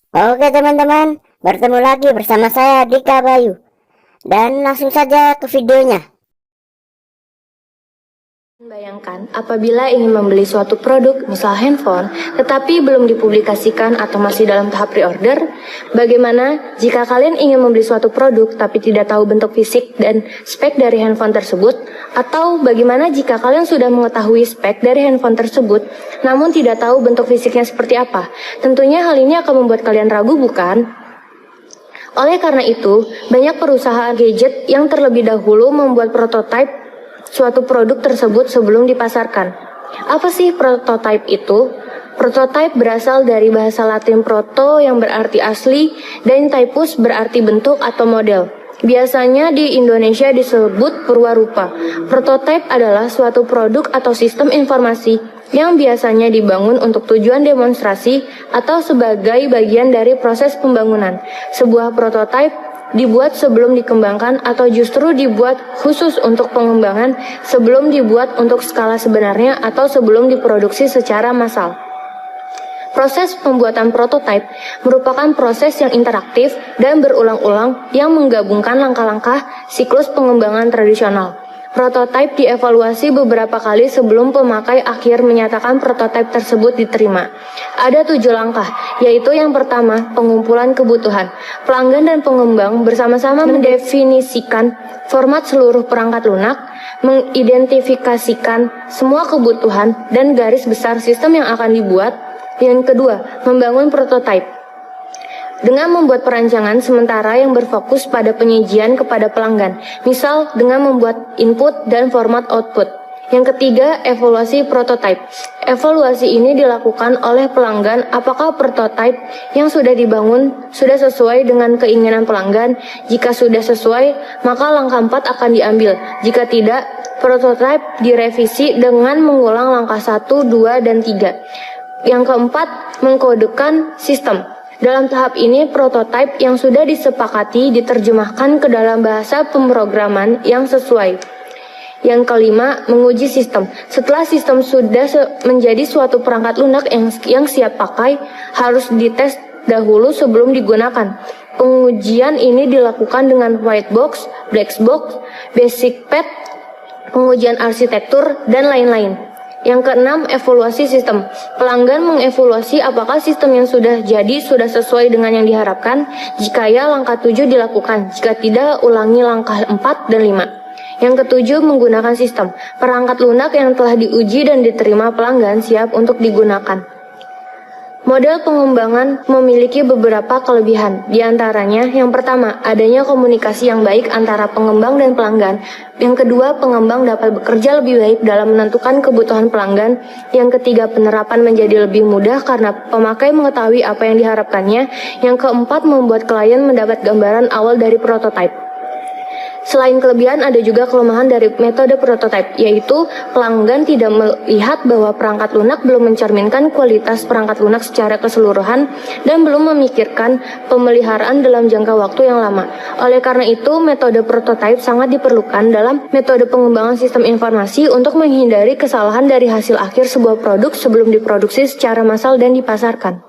Oke teman-teman, bertemu lagi bersama saya Dika Bayu. Dan langsung saja ke videonya. Bayangkan apabila ingin membeli suatu produk, misal handphone, tetapi belum dipublikasikan atau masih dalam tahap pre-order. Bagaimana jika kalian ingin membeli suatu produk tapi tidak tahu bentuk fisik dan spek dari handphone tersebut? Atau bagaimana jika kalian sudah mengetahui spek dari handphone tersebut, namun tidak tahu bentuk fisiknya seperti apa? Tentunya hal ini akan membuat kalian ragu, bukan? Oleh karena itu, banyak perusahaan gadget yang terlebih dahulu membuat prototipe suatu produk tersebut sebelum dipasarkan. Apa sih prototipe itu? Prototipe berasal dari bahasa Latin proto yang berarti asli dan typus berarti bentuk atau model. Biasanya di Indonesia disebut purwarupa. Prototipe adalah suatu produk atau sistem informasi yang biasanya dibangun untuk tujuan demonstrasi atau sebagai bagian dari proses pembangunan. Sebuah prototipe dibuat sebelum dikembangkan atau justru dibuat khusus untuk pengembangan sebelum dibuat untuk skala sebenarnya atau sebelum diproduksi secara massal. Proses pembuatan prototipe merupakan proses yang interaktif dan berulang-ulang yang menggabungkan langkah-langkah siklus pengembangan tradisional. Prototipe dievaluasi beberapa kali sebelum pemakai akhir menyatakan prototipe tersebut diterima. Ada 7 langkah, yaitu yang pertama, pengumpulan kebutuhan. Pelanggan dan pengembang bersama-sama mendefinisikan format seluruh perangkat lunak, mengidentifikasikan semua kebutuhan dan garis besar sistem yang akan dibuat. Yang kedua, membangun prototipe. Dengan membuat perancangan sementara yang berfokus pada penyajian kepada pelanggan, misal dengan membuat input dan format output. Yang ketiga, evaluasi prototipe. Evaluasi ini dilakukan oleh pelanggan apakah prototipe yang sudah dibangun sudah sesuai dengan keinginan pelanggan. Jika sudah sesuai, maka langkah 4 akan diambil. Jika tidak, prototipe direvisi dengan mengulang langkah 1, 2, dan 3. Yang keempat, mengkodekan sistem. Dalam tahap ini, prototipe yang sudah disepakati diterjemahkan ke dalam bahasa pemrograman yang sesuai. Yang kelima, menguji sistem. Setelah sistem sudah menjadi suatu perangkat lunak yang siap pakai, harus dites dahulu sebelum digunakan. Pengujian ini dilakukan dengan white box, black box, basic pad, pengujian arsitektur, dan lain-lain. Yang keenam, evaluasi sistem. Pelanggan mengevaluasi apakah sistem yang sudah jadi sudah sesuai dengan yang diharapkan. Jika ya, langkah 7 dilakukan. Jika tidak, ulangi langkah 4 dan 5. Yang ketujuh, menggunakan sistem. Perangkat lunak yang telah diuji dan diterima pelanggan siap untuk digunakan. Model pengembangan memiliki beberapa kelebihan. Di antaranya, yang pertama, adanya komunikasi yang baik antara pengembang dan pelanggan. Yang kedua, pengembang dapat bekerja lebih baik dalam menentukan kebutuhan pelanggan. Yang ketiga, penerapan menjadi lebih mudah karena pemakai mengetahui apa yang diharapkannya. Yang keempat, membuat klien mendapat gambaran awal dari prototipe. Selain kelebihan, ada juga kelemahan dari metode prototipe, yaitu pelanggan tidak melihat bahwa perangkat lunak belum mencerminkan kualitas perangkat lunak secara keseluruhan dan belum memikirkan pemeliharaan dalam jangka waktu yang lama. Oleh karena itu, metode prototipe sangat diperlukan dalam metode pengembangan sistem informasi untuk menghindari kesalahan dari hasil akhir sebuah produk sebelum diproduksi secara massal dan dipasarkan.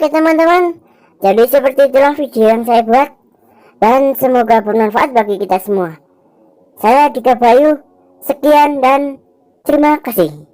Oke teman-teman, jadi seperti itulah video yang saya buat, dan semoga bermanfaat bagi kita semua. Saya Dika Bayu, sekian dan terima kasih.